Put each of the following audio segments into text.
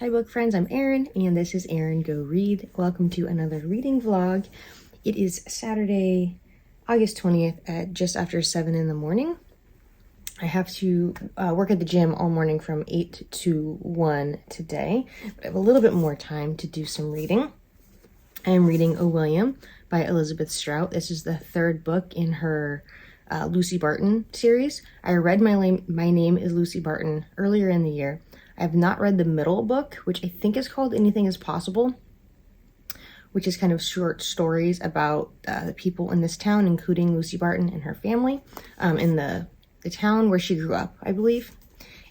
Hi book friends, I'm Erin and this is Erin Go Read. Welcome to another reading vlog. It is Saturday, August 20th at just after 7 in the morning. I have to work at the gym all morning from 8 to 1 today, but I have a little bit more time to do some reading. I am reading O. William by Elizabeth Strout. This is the third book in her Lucy Barton series. I read My Name is Lucy Barton earlier in the year. I have not read the middle book, which I think is called Anything is Possible, which is kind of short stories about the people in this town, including Lucy Barton and her family, in the town where she grew up, I believe.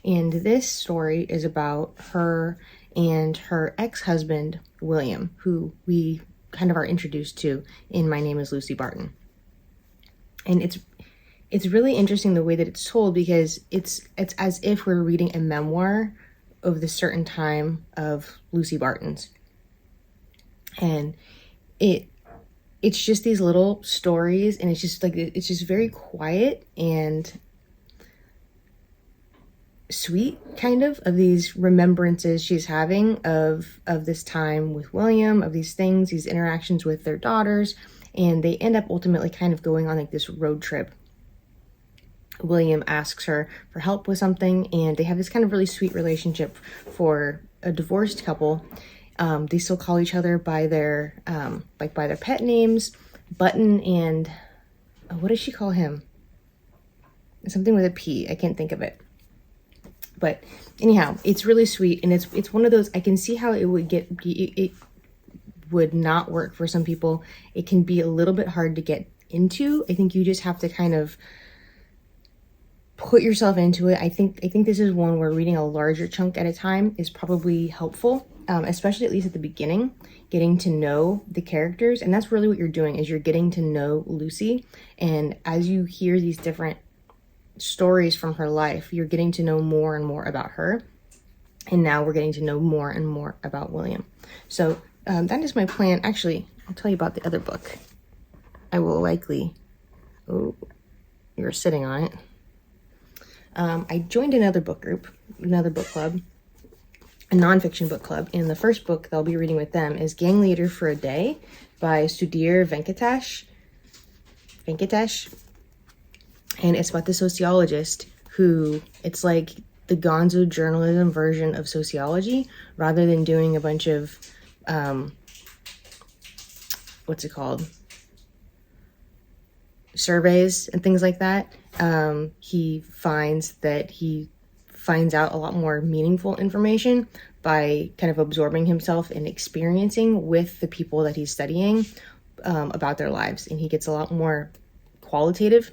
And this story is about her and her ex-husband, William, who we kind of are introduced to in My Name is Lucy Barton. And it's really interesting the way that it's told, because it's as if we're reading a memoir of the certain time of Lucy Barton's. And it's just these little stories, and it's just very quiet and sweet, kind of these remembrances she's having of this time with William, of these things, these interactions with their daughters, and they end up ultimately kind of going on like this road trip. William asks her for help with something, and they have this kind of really sweet relationship for a divorced couple. They still call each other by their by their pet names, Button and what does she call him? Something with a P. I can't think of it. But anyhow, it's really sweet, and it's one of those, I can see how it would not work for some people. It can be a little bit hard to get into. I think you just have to kind of put yourself into it. I think this is one where reading a larger chunk at a time is probably helpful, especially at least at the beginning, getting to know the characters. And that's really what you're doing, is you're getting to know Lucy. And as you hear these different stories from her life, you're getting to know more and more about her. And now we're getting to know more and more about William. So that is my plan. Actually, I'll tell you about the other book. I will likely, oh, you're sitting on it. I joined another book group, another book club, a nonfiction book club, and the first book that I'll be reading with them is Gang Leader for a Day by Sudhir Venkatesh. And it's about the sociologist who, it's like the gonzo journalism version of sociology, rather than doing a bunch of, what's it called? Surveys and things like that. He finds out a lot more meaningful information by kind of absorbing himself and experiencing with the people that he's studying about their lives. And he gets a lot more qualitative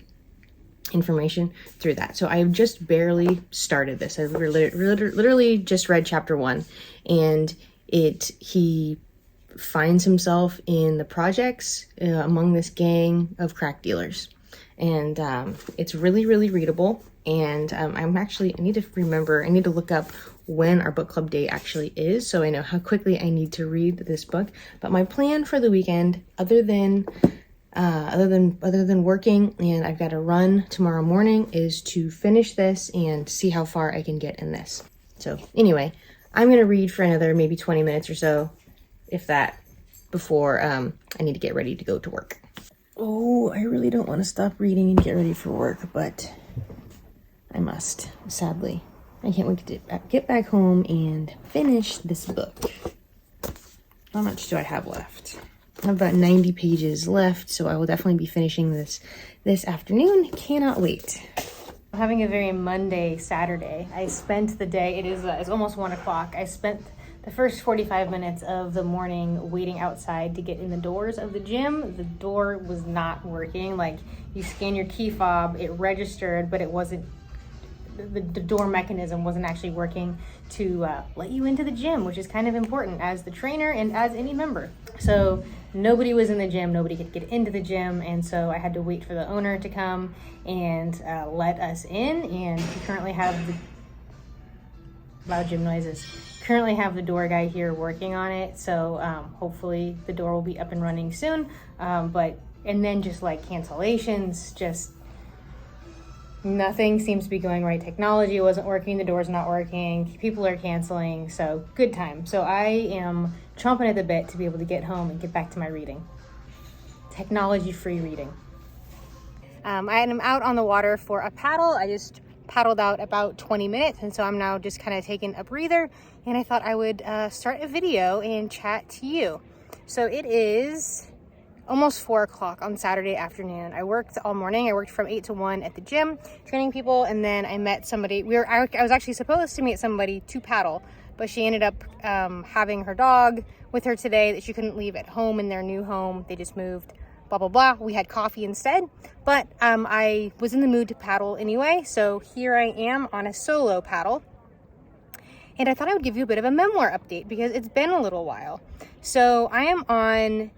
information through that. So I've just barely started this. I literally just read chapter 1, and he finds himself in the projects among this gang of crack dealers. And it's really, really readable. And I need to look up when our book club day actually is, so I know how quickly I need to read this book. But my plan for the weekend, other than working, and I've got to run tomorrow morning, is to finish this and see how far I can get in this. So anyway, I'm going to read for another maybe 20 minutes or so, if that, before I need to get ready to go to work. Oh, I really don't want to stop reading and get ready for work, but I must, sadly. I can't wait to get back home and finish this book. How much do I have left? I have about 90 pages left, so I will definitely be finishing this afternoon. Cannot wait. I'm having a very Monday Saturday. I spent the day, it's almost 1 o'clock. I spent the first 45 minutes of the morning waiting outside to get in the doors of the gym. The door was not working. Like, you scan your key fob, it registered, but it wasn't, the door mechanism wasn't actually working to let you into the gym, which is kind of important as the trainer and as any member. So nobody was in the gym, nobody could get into the gym, and so I had to wait for the owner to come and let us in. And we currently have the loud gym noises. Currently have the door guy here working on it, so hopefully the door will be up and running soon. And then just like cancellations, just Nothing seems to be going right. Technology wasn't working, the door's not working, people are canceling, so good time. So I am chomping at the bit to be able to get home and get back to my reading. Technology-free reading. I am out on the water for a paddle. I just paddled out about 20 minutes, and so I'm now just kind of taking a breather, and I thought I would start a video and chat to you. So it is almost 4 o'clock on Saturday afternoon. I worked all morning. I worked from 8 to 1 at the gym, training people, and then I met somebody. I was actually supposed to meet somebody to paddle, but she ended up having her dog with her today that she couldn't leave at home in their new home. They just moved, blah, blah, blah. We had coffee instead, but I was in the mood to paddle anyway, so here I am on a solo paddle. And I thought I would give you a bit of a memoir update because it's been a little while. So I've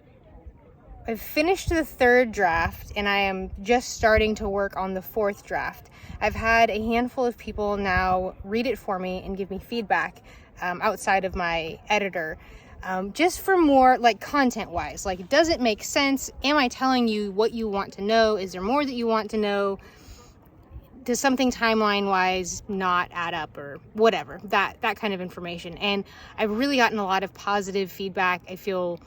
finished the 3rd draft and I am just starting to work on the 4th draft. I've had a handful of people now read it for me and give me feedback outside of my editor, just for more like content wise, like, does it make sense? Am I telling you what you want to know? Is there more that you want to know? Does something timeline wise not add up, or whatever, that kind of information. And I've really gotten a lot of positive feedback. I feel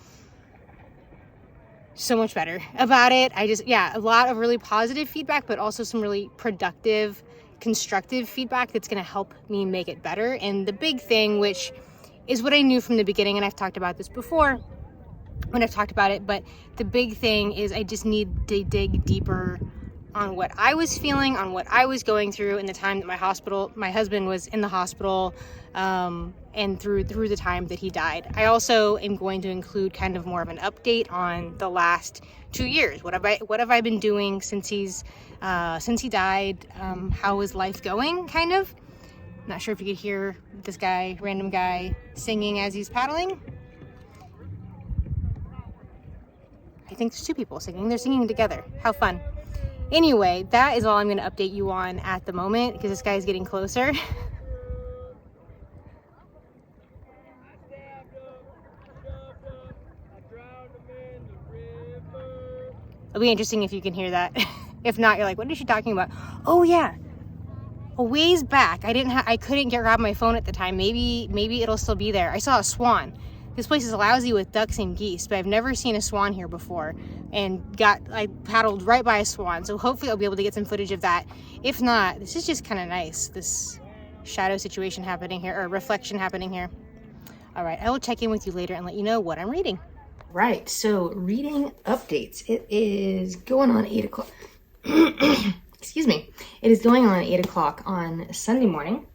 so much better about it. A lot of really positive feedback, but also some really productive, constructive feedback that's going to help me make it better. And the big thing, which is what I knew from the beginning, and I've talked about this before when I've talked about it, but the big thing is I just need to dig deeper on what I was feeling, on what I was going through in the time that my husband was in the hospital, and through the time that he died. I also am going to include kind of more of an update on the last 2 years. What have I been doing since he died? How is life going, kind of? Not sure if you could hear this random guy singing as he's paddling. I think there's 2 people singing. They're singing together. How fun. Anyway, that is all I'm going to update you on at the moment because this guy's getting closer. It'll be interesting if you can hear that. If not, you're like, what is she talking about? Oh yeah, a ways back, I couldn't grab my phone at the time. Maybe it'll still be there. I saw a swan. This place is lousy with ducks and geese, but I've never seen a swan here before, and I paddled right by a swan, so hopefully I'll be able to get some footage of that. If not, this is just kind of nice, this shadow situation happening here, or reflection happening here. All right, I will check in with you later and let you know what I'm reading. Right, so reading updates. It is going on 8 o'clock. Excuse me. It is going on 8 o'clock on Sunday morning.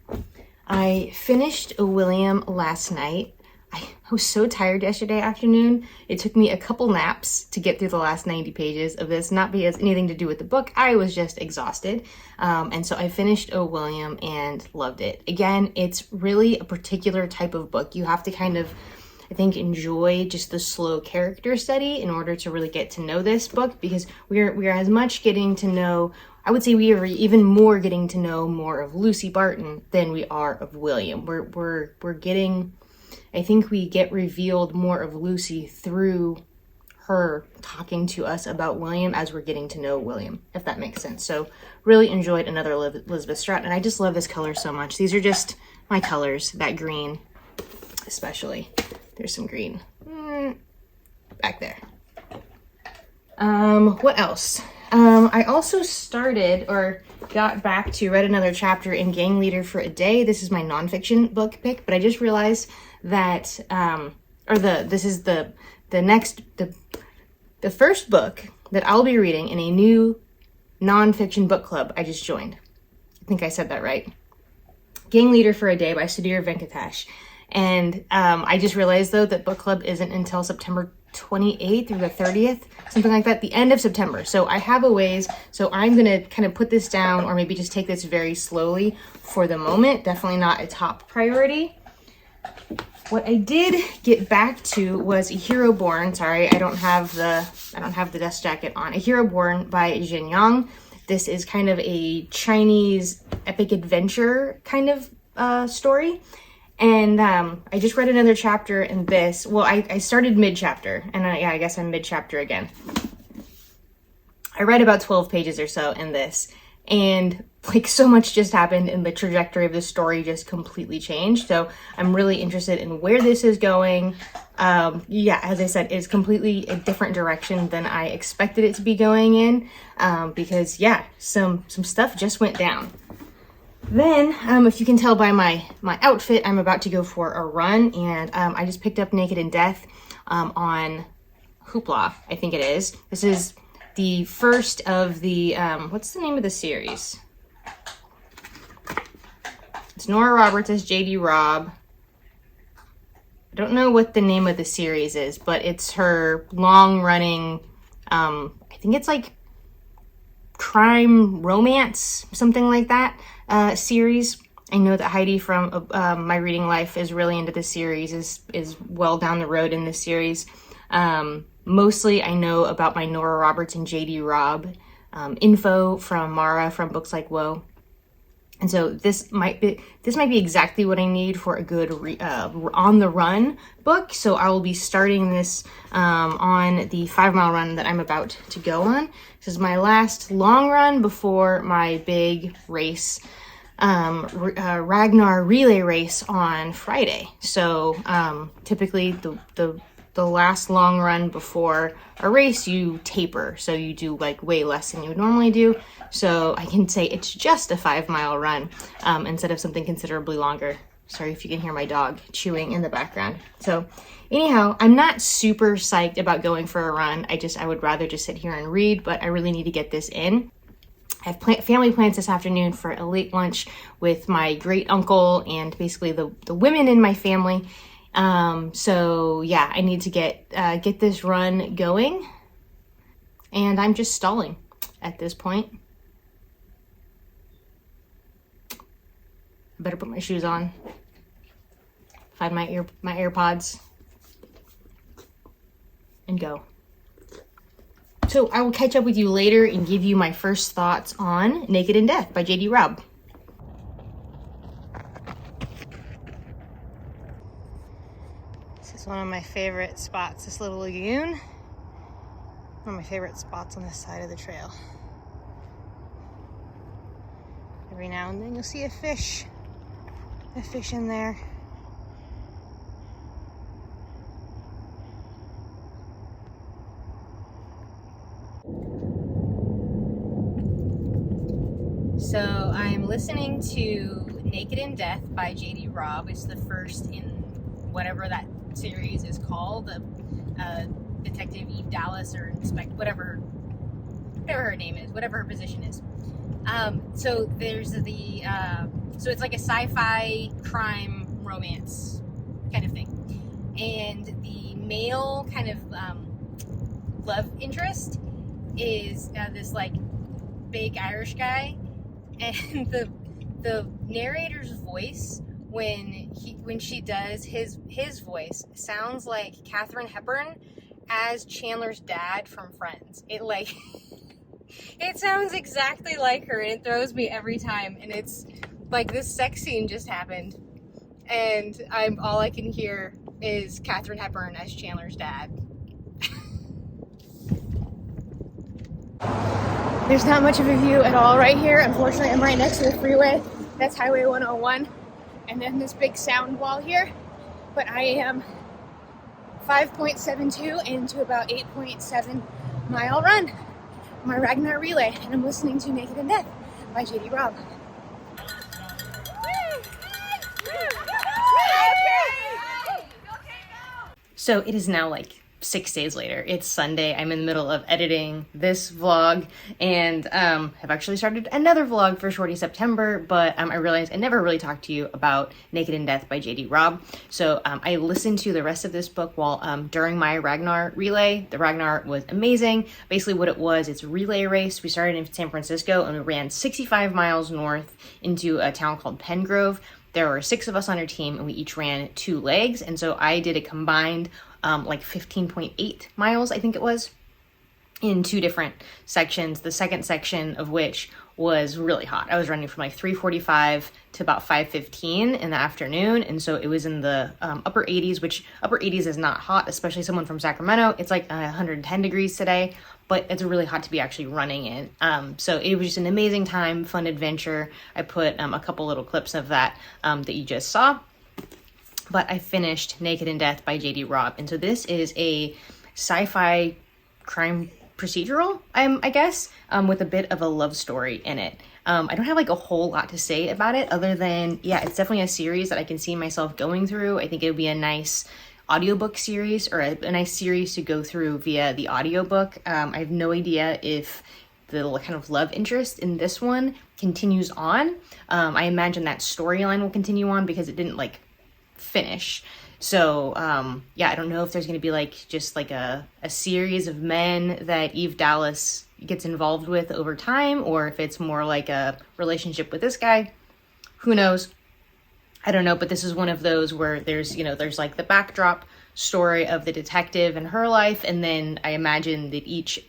I finished a William last night. I was so tired yesterday afternoon. It took me a couple naps to get through the last 90 pages of this, not because anything to do with the book. I was just exhausted. And so I finished O. William and loved it. Again, it's really a particular type of book. You have to kind of, I think, enjoy just the slow character study in order to really get to know this book, because we're as much getting to know, I would say we are even more getting to know more of Lucy Barton than we are of William. We're getting, I think we get revealed more of Lucy through her talking to us about William as we're getting to know William, if that makes sense. So really enjoyed another Elizabeth Stratton, and I just love this color so much. These are just my colors, that green especially. There's some green back there. What else? I also got back to read another chapter in Gang Leader for a Day. This is my nonfiction book pick, but I just realized that, this is the first book that I'll be reading in a new nonfiction book club I just joined. I think I said that right. Gang Leader for a Day by Sudhir Venkatesh. And I just realized, though, that book club isn't until September 28th or the 30th, something like that, the end of September. So I have a ways. So I'm going to kind of put this down, or maybe just take this very slowly for the moment. Definitely not a top priority. What I did get back to was A Hero Born. Sorry, I don't have the dust jacket on. A Hero Born by Jin Yang. This is kind of a Chinese epic adventure kind of story. And I just read another chapter in this. Well, I started mid-chapter, and I guess I'm mid-chapter again. I read about 12 pages or so in this, and like so much just happened and the trajectory of the story just completely changed. So I'm really interested in where this is going. Yeah, as I said, it's completely a different direction than I expected it to be going in, because yeah, some stuff just went down. Then, if you can tell by my outfit, I'm about to go for a run, and I just picked up Naked in Death on Hoopla, I think it is. This is the first of the, what's the name of the series? It's Nora Roberts as JD Robb. I don't know what the name of the series is, but it's her long-running, I think it's like crime romance, something like that, series. I know that Heidi from My Reading Life is really into this series, is well down the road in this series. Mostly I know about my Nora Roberts and JD Robb info from Mara from Books Like Whoa. And so this might be exactly what I need for a good on the run book. So I will be starting this on the 5 mile run that I'm about to go on. This is my last long run before my big race, Ragnar relay race on Friday. So typically the last long run before a race, you taper. So you do like way less than you would normally do. So I can say it's just a 5 mile run instead of something considerably longer. Sorry if you can hear my dog chewing in the background. So anyhow, I'm not super psyched about going for a run. I would rather just sit here and read, but I really need to get this in. I have family plans this afternoon for a late lunch with my great uncle and basically the women in my family. So yeah, I need to get this run going, and I'm just stalling at this point. I better put my shoes on, find my AirPods, and go. So I will catch up with you later and give you my first thoughts on Naked in Death by JD Robb. This is one of my favorite spots, this little lagoon. One of my favorite spots on this side of the trail. Every now and then you'll see a fish in there. So I'm listening to Naked in Death by JD Robb. It's the first in whatever that series is called, Detective Eve Dallas or whatever her name is, whatever her position is. So there's so it's like a sci-fi crime romance kind of thing, and the male kind of love interest is this like big Irish guy, and the narrator's voice when she does his voice sounds like Katharine Hepburn as Chandler's dad from Friends. It like it sounds exactly like her, and it throws me every time. And it's like this sex scene just happened, and all I can hear is Katharine Hepburn as Chandler's dad. There's not much of a view at all right here. Unfortunately, I'm right next to the freeway. That's Highway 101. And then this big sound wall here. But I am 5.72 into about 8.7 mile run. My Ragnar relay. And I'm listening to Naked in Death by JD Robb. So it is now like 6 days later. It's Sunday. I'm in the middle of editing this vlog, and have actually started another vlog for Shorty September, but I realized I never really talked to you about Naked in Death by JD Robb. So I listened to the rest of this book while during my Ragnar relay. The Ragnar was amazing. Basically what it was, it's a relay race. We started in San Francisco and we ran 65 miles north into a town called Pengrove. There were 6 of us on our team, and we each ran 2 legs. And so I did a combined like 15.8 miles, I think it was. in 2 different sections, the second section of which was really hot. I was running from like 3:45 to about 5:15 in the afternoon, and so it was in the upper 80s, which upper 80s is not hot, especially someone from Sacramento. It's like 110 degrees today, but it's really hot to be actually running in. So it was just an amazing time, fun adventure. I put a couple little clips of that that you just saw. But I finished Naked in Death by J.D. Robb, and so this is a sci-fi crime procedural, I guess, with a bit of a love story in it. I don't have like a whole lot to say about it other than, yeah, it's definitely a series that I can see myself going through. I think it would be a nice audiobook series, or a nice series to go through via the audiobook. I have no idea if the kind of love interest in this one continues on. I imagine that storyline will continue on because it didn't like finish. So, yeah, I don't know if there's going to be like just like a series of men that Eve Dallas gets involved with over time, or if it's more like a relationship with this guy. Who knows? I don't know, but this is one of those where there's like the backdrop story of the detective and her life, and then I imagine that each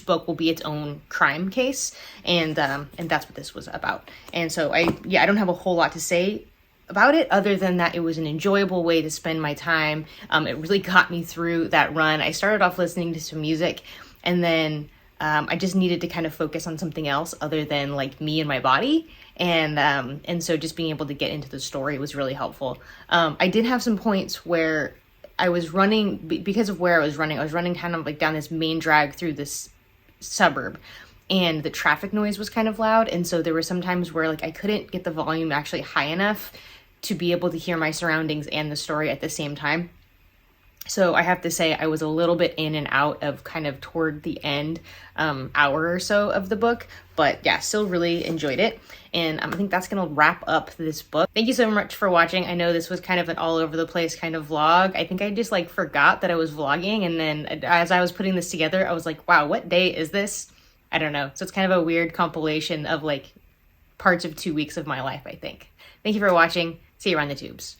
book will be its own crime case, and that's what this was about. And so I don't have a whole lot to say about it other than that it was an enjoyable way to spend my time. It really got me through that run. I started off listening to some music, and then I just needed to kind of focus on something else other than like me and my body. And so just being able to get into the story was really helpful. I did have some points where I was running, because of where I was running kind of like down this main drag through this suburb, and the traffic noise was kind of loud. And so there were some times where like I couldn't get the volume actually high enough to be able to hear my surroundings and the story at the same time. So I have to say I was a little bit in and out of kind of toward the end hour or so of the book, but yeah, still really enjoyed it. And I think that's going to wrap up this book. Thank you so much for watching. I know this was kind of an all over the place kind of vlog. I think I just like forgot that I was vlogging. And then as I was putting this together, I was like, wow, what day is this? I don't know. So it's kind of a weird compilation of like parts of 2 weeks of my life, I think. Thank you for watching. See you around the tubes.